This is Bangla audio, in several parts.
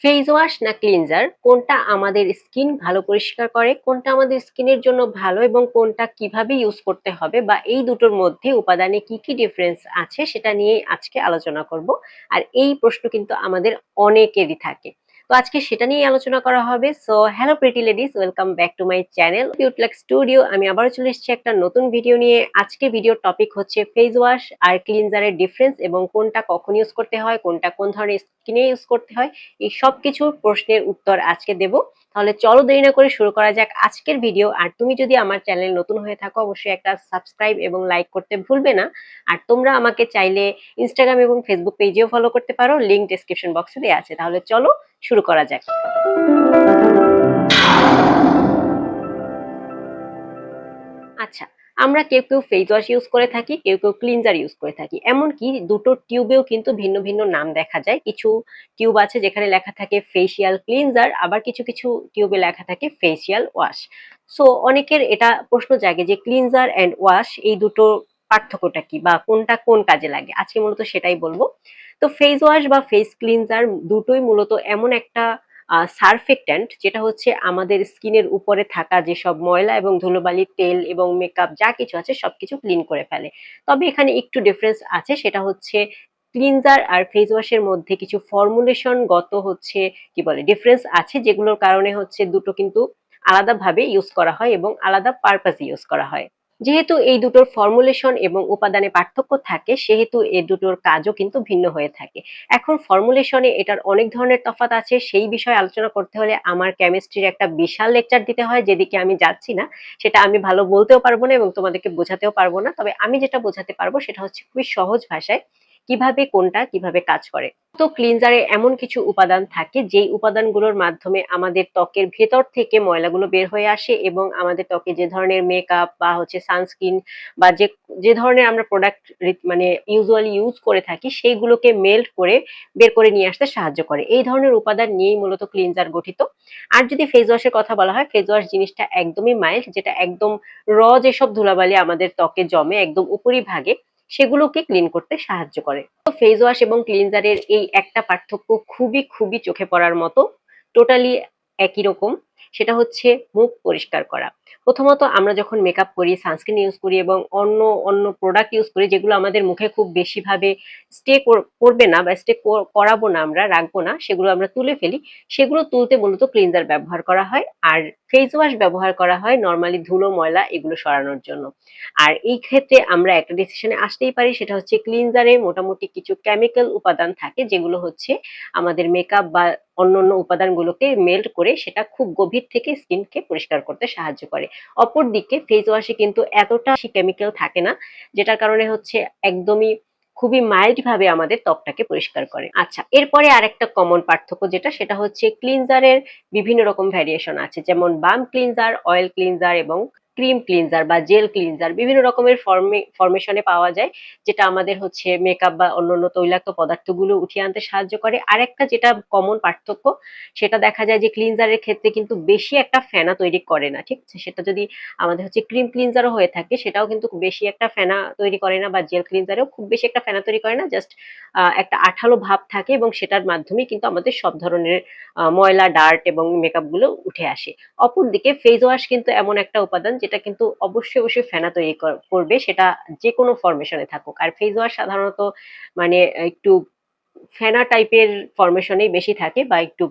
ফেস ওয়াশ না ক্লিনজার কোনটা আমাদের স্কিন ভালো পরিষ্কার করে, কোনটা আমাদের স্কিনের জন্য ভালো এবং কোনটা কিভাবে ইউজ করতে হবে বা এই দুটোর মধ্যে উপাদানে কি কি ডিফারেন্স আছে সেটা নিয়েই আজকে আলোচনা করব। আর এই প্রশ্ন কিন্তু আমাদের অনেকেরই থাকে, তো আজকে সেটা নিয়ে আলোচনা করা হবে। So hello pretty ladies, welcome back to my channel Cute Look Studio. আমি আবারও চলে এসেছি একটা নতুন ভিডিও নিয়ে। আজকে ভিডিওর টপিক হচ্ছে ফেস ওয়াশ আর ক্লিনজারের ডিফারেন্স এবং কোনটা কখন ইউজ করতে হয়, কোনটা কোন ধরনের স্কিনে ইউজ করতে হয়, এই সব কিছু প্রশ্নের উত্তর আজকে দেব। তাহলে চলো দেরি না করে শুরু করা যাক আজকের ভিডিও। আর তুমি যদি আমার চ্যানেল নতুন হয়ে থাকো অবশ্যই একটা সাবস্ক্রাইব এবং লাইক করতে ভুলবে না। আর তোমরা আমাকে চাইলে ইনস্টাগ্রাম এবং ফেসবুক পেজেও ফলো করতে পারো, লিংক ডেসক্রিপশন বক্সে দেওয়া আছে। তাহলে চলো শুরু করা যাক। আচ্ছা, আমরা কেউ কেউ ফেস ওয়াশ ইউজ করে থাকি, কেউ কেউ ক্লিনজার ইউজ করে থাকি। এমনকি দুটো টিউবেও কিন্তু ভিন্ন ভিন্ন নাম দেখা যায়। কিছু টিউব আছে যেখানে লেখা থাকে ফেসিয়াল ক্লিনজার, আবার কিছু কিছু টিউবে লেখা থাকে ফেসিয়াল ওয়াশ। সো অনেকের এটা প্রশ্ন জাগে যে ক্লিনজার এন্ড ওয়াশ এই দুটো পার্থক্যটা কি বা কোনটা কোন কাজে লাগে। আজকে মূলত সেটাই বলবো। তো ফেস ওয়াশ বা ফেস ক্লিনজার দুটোই মূলত এমন একটা সারফেক্ট্যান্ট যেটা হচ্ছে আমাদের স্কিনের উপরে থাকা যেসব ময়লা এবং ধুলোবালি, তেল এবং মেকআপ যা কিছু আছে সবকিছু ক্লিন করে ফেলে। তবে এখানে একটু ডিফারেন্স আছে, সেটা হচ্ছে ক্লিনজার আর ফেস ওয়াশের মধ্যে কিছু ফর্মুলেশন গত হচ্ছে কি বলে ডিফারেন্স আছে, যেগুলোর কারণে হচ্ছে দুটো কিন্তু আলাদাভাবে ইউজ করা হয় এবং আলাদা পারপাসে ইউজ করা হয়। যেহেতু এই দুটোর ফর্মুলেশন এবং উপাদানে পার্থক্য থাকে সেহেতু এই দুটোর কাজও কিন্তু ভিন্ন হয়ে থাকে। এখন ফর্মুলেশনে এটার অনেক ধরনের তফাৎ আছে, সেই বিষয়ে আলোচনা করতে হলে আমার কেমিস্ট্রির একটা বিশাল লেকচার দিতে হয়, যেদিকে আমি যাচ্ছি না। সেটা আমি ভালো বলতেও পারবো না এবং তোমাদেরকে বোঝাতেও পারবো না। তবে আমি যেটা বোঝাতে পারবো সেটা হচ্ছে খুবই সহজ ভাষায় কিভাবে কোনটা কিভাবে কাজ করে। তো ক্লিনজারে এমন কিছু উপাদান থাকে যেই উপাদানগুলোর মাধ্যমে আমাদের ত্বকের ভেতর থেকে ময়লাগুলো বের হয়ে আসে এবং আমাদের ত্বকে যে ধরনের মেকআপ বা হচ্ছে সানস্ক্রিন বা যে যে ধরনের আমরা প্রোডাক্ট মানে ইউজুয়ালি ইউজ করে থাকি সেইগুলোকে মেল্ট করে বের করে নিয়ে আসতে সাহায্য করে। এই ধরনের উপাদান নিয়েই মূলত ক্লিনজার গঠিত। আর যদি ফেস ওয়াশের কথা বলা হয়, ফেস ওয়াশ জিনিসটা একদমই মাইল্ড, যেটা একদম যেসব ধুলাবালি আমাদের ত্বকে জমে একদম উপরিভাগে সেগুলোকে ক্লিন করতে সাহায্য করে। তো ফেস ওয়াশ এবং ক্লিনজারের এই একটা পার্থক্য খুবই খুবই চোখে পড়ার মতো, টোটালি একই রকম। সেটা হচ্ছে মুখ পরিষ্কার করা। প্রথমত আমরা যখন মেকআপ করি, সানস্ক্রিন ইউজ করি এবং অন্য অন্য প্রোডাক্ট ইউজ করি যেগুলো আমাদের মুখে খুব বেশি ভাবে স্টে করবে না বা স্টে করাবো না, আমরা রাখবো না, সেগুলো আমরা তুলে ফেলি। সেগুলো তুলতে মূলত ক্লিনজার ব্যবহার করা হয়। আর ফেস ওয়াশ ব্যবহার করা হয় নর্মালি ধুলো ময়লা এগুলো সরানোর জন্য। আর এই ক্ষেত্রে আমরা একটা ডিসিশনে আসতেই পারি, সেটা হচ্ছে ক্লিনজারে মোটামুটি কিছু কেমিক্যাল উপাদান থাকে যেগুলো হচ্ছে আমাদের মেকআপ বা অন্যান্য উপাদানগুলোকে মেল্ট করে সেটা খুব গভীর থেকে স্কিনকে পরিষ্কার করতে সাহায্য করে। অপরদিকে ফেস ওয়াশে কিন্তু এতটা বেশি কেমিক্যাল থাকে না, যেটার কারণে হচ্ছে একদমই খুবই মাইল্ড ভাবে আমাদের ত্বকটাকে পরিষ্কার করে। আচ্ছা, এরপরে আরেকটা কমন পার্থক্য যেটা, সেটা হচ্ছে ক্লিনজারের বিভিন্ন রকম ভ্যারিয়েশন আছে, যেমন বাম ক্লিনজার, অয়েল ক্লিনজার এবং ক্রিম ক্লিনজার বা জেল ক্লিনজার বিভিন্ন রকমের ফরমেশনে পাওয়া যায়, যেটা আমাদের হচ্ছে মেকআপ বা অন্যান্য তৈলাক্ত পদার্থগুলো উঠিয়ে আনতে সাহায্য করে। আরেকটা যেটা কমন পার্থক্য, সেটা দেখা যায় যে ক্লিনজারের ক্ষেত্রে কিন্তু বেশি একটা ফেনা তৈরি করে না, ঠিক আছে? সেটা যদি আমাদের হচ্ছে ক্রিম ক্লিনজারও হয়ে থাকে সেটাও কিন্তু বেশি একটা ফেনা তৈরি করে না, বা জেল ক্লিনজারেও খুব বেশি একটা ফেনা তৈরি করে না, জাস্ট একটা আঠালো ভাব থাকে এবং সেটার মাধ্যমে কিন্তু আমাদের সব ধরনের ময়লা, ডার্ট এবং মেকআপ গুলো উঠে আসে। অপরদিকে ফেস ওয়াশ কিন্তু এমন একটা উপাদান যেটা কিন্তু অবশ্যই অবশ্যই ফেনা তৈরি করবে, সেটা যে কোনো ফরমেশনে থাকুক। আর ফেস ওয়াশ সাধারণত মানে একটু ফেনা টাইপের ফরমেশনেই বেশি থাকে, বা একটু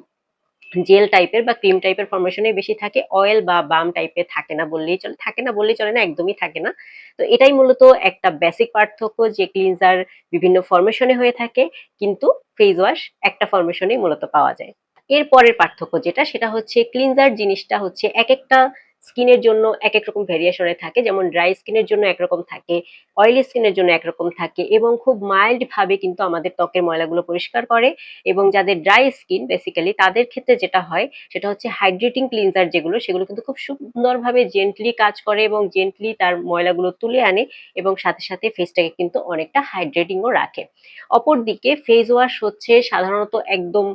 জেল টাইপের বা ক্রিম টাইপের ফরমেশনে বেশি থাকে, অয়েল বা বাম টাইপের থাকে না বললেই চলে, থাকে না বললেই চলে না, একদমই থাকে না। তো এটাই মূলত একটা বেসিক পার্থক্য যে ক্লিনজার বিভিন্ন ফরমেশনে হয়ে থাকে কিন্তু ফেস ওয়াশ একটা ফরমেশনেই মূলত পাওয়া যায়। এর পরের পার্থক্য যেটা, সেটা হচ্ছে ক্লিনজার জিনিসটা হচ্ছে এক একটা স্কিনের জন্য এক এক রকম ভেরিয়েশনে থাকে, যেমন ড্রাই স্কিনের জন্য একরকম থাকে, অয়েলি স্কিনের জন্য একরকম থাকে এবং খুব মাইল্ড ভাবে কিন্তু আমাদের ত্বকের ময়লাগুলো পরিষ্কার করে। এবং যাদের ড্রাই স্কিন বেসিক্যালি তাদের ক্ষেত্রে যেটা হয় সেটা হচ্ছে হাইড্রেটিং ক্লিনজার যেগুলো, সেগুলো কিন্তু খুব সুন্দরভাবে জেন্টলি কাজ করে এবং জেন্টলি তার ময়লাগুলো তুলে আনে এবং সাথে সাথে ফেসটাকে কিন্তু অনেকটা হাইড্রেটিংও রাখে। অপরদিকে ফেস ওয়াশ হচ্ছে সাধারণত একদম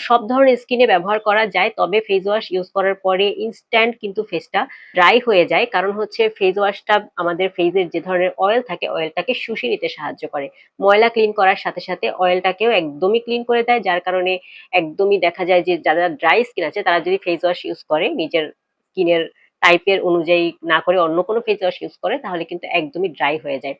সব ধরনের স্কিনে ব্যবহার করা যায়, তবে ফেস ওয়াশ ইউজ করার পরে ইনস্ট্যান্ট কিন্তু ফেসটা ড্রাই হয়ে যায়, কারণ হচ্ছে ফেস ওয়াশটা আমাদের ফেসের যে ধরনের অয়েল থাকে অয়েলটাকে শুষে নিতে সাহায্য করে। ময়লা ক্লিন করার সাথে সাথে অয়েলটাকেও একদমই ক্লিন করে দেয়, যার কারণে একদমই দেখা যায় যে যারা ড্রাই স্কিন আছে তারা যদি ফেস ওয়াশ ইউজ করে নিজের স্কিনের টাইপের অনুযায়ী না করে অন্য কোনো ফেস ওয়াশ ইউজ করে, তাহলে কিন্তু একদমই ড্রাই হয়ে যায়।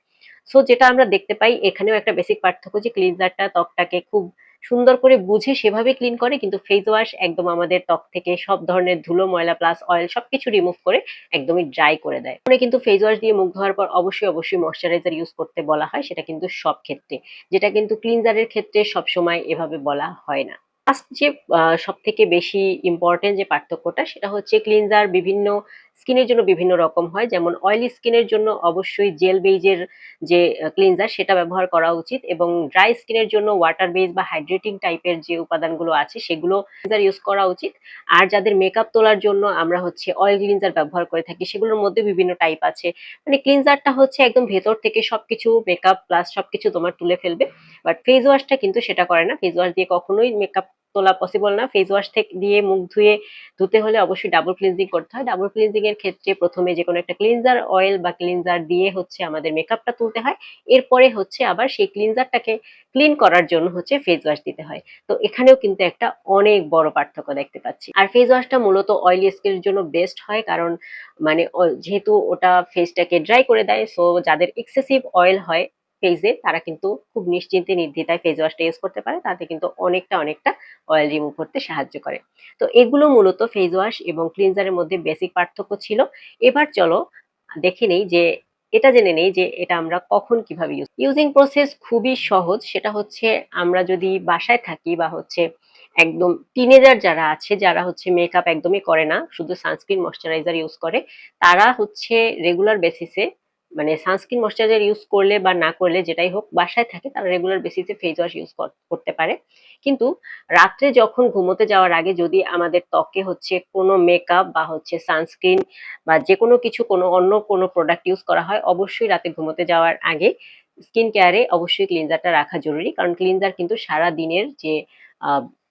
সো যেটা আমরা দেখতে পাই এখানেও একটা বেসিক পার্থক্য যে ক্লিনজারটা ত্বকটাকে খুব সুন্দর করে বুঝে সেভাবে ক্লিন করে, কিন্তু ফেস ওয়াশ একদম আমাদের ত্বক থেকে সব ধরনের ধুলো ময়লা প্লাস অয়েল সবকিছু রিমুভ করে একদমই ড্রাই করে দেয়। মানে কিন্তু ফেস ওয়াশ দিয়ে মুখ ধোয়ার পর অবশ্যই অবশ্যই ময়শ্চারাইজার ইউজ করতে বলা হয়, সেটা কিন্তু সব ক্ষেত্রে, যেটা কিন্তু ক্লিনজারের ক্ষেত্রে সবসময় এভাবে বলা হয় না। ফার্স্ট যে সব থেকে বেশি ইম্পর্টেন্ট যে পার্থক্যটা সেটা হচ্ছে ক্লিনজার বিভিন্ন স্কিনের জন্য বিভিন্ন রকম হয়। যেমন অয়েলি স্কিনের জন্য অবশ্যই জেল বেজের যে ক্লিনজার সেটা ব্যবহার করা উচিত, এবং ড্রাই স্কিনের জন্য ওয়াটার বেজ বা হাইড্রেটিং টাইপের যে উপাদানগুলো আছে সেগুলো ক্লিনজার ইউজ করা উচিত। আর যাদের মেকআপ তোলার জন্য আমরা হচ্ছে অয়েল ক্লিনজার ব্যবহার করে থাকি, সেগুলোর মধ্যে বিভিন্ন টাইপ আছে। মানে ক্লিনজারটা হচ্ছে একদম ভেতর থেকে সবকিছু মেকআপ প্লাস সবকিছু তোমার তুলে ফেলবে, বাট ফেস ওয়াশটা কিন্তু সেটা করে না। ফেস ওয়াশ দিয়ে কখনোই মেকআপ তোলা পসিবল না। ফেস ওয়াশ থেকে দিয়ে মুখ ধুতে হলে অবশ্যই ডাবল ক্লিনজিং করতে হয়। ডাবল ক্লিনজিং এর ক্ষেত্রে প্রথমে যে কোনো একটা ক্লিনজার অয়েল বা ক্লিনজার দিয়ে হচ্ছে আমাদের মেকআপটা তুলতে হয়, এরপরে হচ্ছে আবার সেই ক্লিনজারটাকে ক্লিন করার জন্য হচ্ছে ফেস ওয়াশ দিতে হয়। তো এখানেও কিন্তু একটা অনেক বড় পার্থক্য দেখতে পাচ্ছি। আর ফেস ওয়াশটা মূলত অয়েলি স্কিনের জন্য বেস্ট হয়, কারণ মানে যেহেতু ওটা ফেসটাকে ড্রাই করে দেয়, সো যাদের এক্সেসিভ অয়েল হয় ফেসে তারা কিন্তু খুব নিশ্চিন্তে নির্দ্বিধায় ফেস ওয়াশটা ইউজ করতে পারে, তাতে কিন্তু অনেকটা অয়েল রিমুভ করতে সাহায্য করে। তো এগুলো মূলত ফেস ওয়াশ এবং ক্লিনজারের মধ্যে বেসিক পার্থক্য ছিল। এবার চলো দেখে নেই যে এটা জেনে নেই যে এটা আমরা কখন কিভাবে ইউজিং প্রসেস খুবই সহজ। সেটা হচ্ছে আমরা যদি বাসায় থাকি বা হচ্ছে একদম টিনেজার যারা আছে, যারা হচ্ছে মেকআপ একদমই করে না, শুধু সানস্ক্রিন ময়শ্চারাইজার ইউজ করে, তারা হচ্ছে রেগুলার বেসিসে মানে সানস্ক্রিন ময়শ্চারাইজার ইউজ করলে বা না করলে যেটাই হোক বাসায় থাকে তারা রেগুলার বেসিসে ফেস ওয়াশ ইউজ করতে পারে। কিন্তু রাত্রে যখন ঘুমোতে যাওয়ার আগে যদি আমাদের ত্বকে হচ্ছে কোনো মেকআপ বা হচ্ছে সানস্ক্রিন বা যে কোনো কিছু কোনো অন্য কোনো প্রোডাক্ট ইউজ করা হয়, অবশ্যই রাতে ঘুমোতে যাওয়ার আগে স্কিন কেয়ারে অবশ্যই ক্লিনজারটা রাখা জরুরি, কারণ ক্লিনজার কিন্তু সারা দিনের যে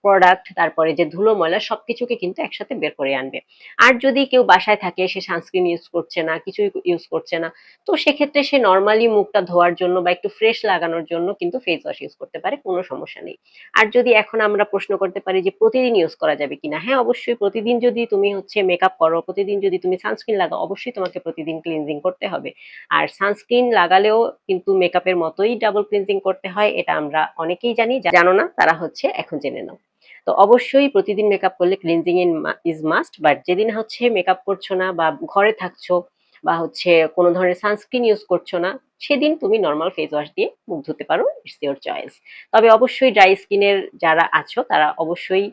প্রোডাক্ট তারপরে যে ধুলো ময়লা সবকিছুকে কিন্তু একসাথে বের করে আনবে। আর যদি কেউ বাসায় থাকে সে সানস্ক্রিন ইউজ করছে না, কিছুই ইউজ করছে না, তো সেক্ষেত্রে সে নর্মালি মুখটা ধোয়ার জন্য বা একটু ফ্রেশ লাগানোর জন্য কিন্তু ফেস ওয়াশ ইউজ করতে পারে, কোনো সমস্যা নেই। আর যদি এখন আমরা প্রশ্ন করতে পারি যে প্রতিদিন ইউজ করা যাবে কিনা, হ্যাঁ অবশ্যই প্রতিদিন যদি তুমি হচ্ছে মেকআপ করো, প্রতিদিন যদি তুমি সানস্ক্রিন লাগাও, অবশ্যই তোমাকে প্রতিদিন ক্লিনজিং করতে হবে। আর সানস্ক্রিন লাগালেও কিন্তু মেকআপের মতোই ডাবল ক্লিনজিং করতে হয়, এটা আমরা অনেকেই জানি, জানো না তারা হচ্ছে এখন জেনে নাও। তো অবশ্যই প্রতিদিন মেকআপ করলে ক্লিনজিং ইজ মাস্ট, বাট যেদিন হচ্ছে মেকআপ করছো না বা ঘরে থাকছো বা হচ্ছে কোনো ধরনের সানস্ক্রিন ইউজ করছো না, সেদিন তুমি নর্মাল ফেস ওয়াশ দিয়ে মুখ ধুতে পারো, ইটস ইওর চয়েস। তবে অবশ্যই ড্রাই স্কিনের যারা আছো তারা অবশ্যই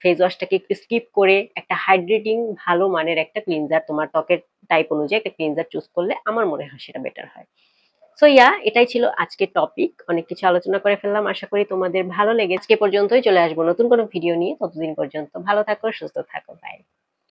ফেস ওয়াশটাকে একটু স্কিপ করে একটা হাইড্রেটিং ভালো মানের একটা ক্লিনজার তোমার ত্বকের টাইপ অনুযায়ী একটা ক্লিনজার চুজ করলে আমার মনে হয় সেটা বেটার হয়। সো এটাই ছিল আজকের টপিক। অনেক কিছু আলোচনা করে ফেললাম, আশা করি তোমাদের ভালো লেগেছে। আজকে পর্যন্তই, চলে আসবো নতুন কোনো ভিডিও নিয়ে। ততদিন পর্যন্ত ভালো থাকো, সুস্থ থাকো, বাই।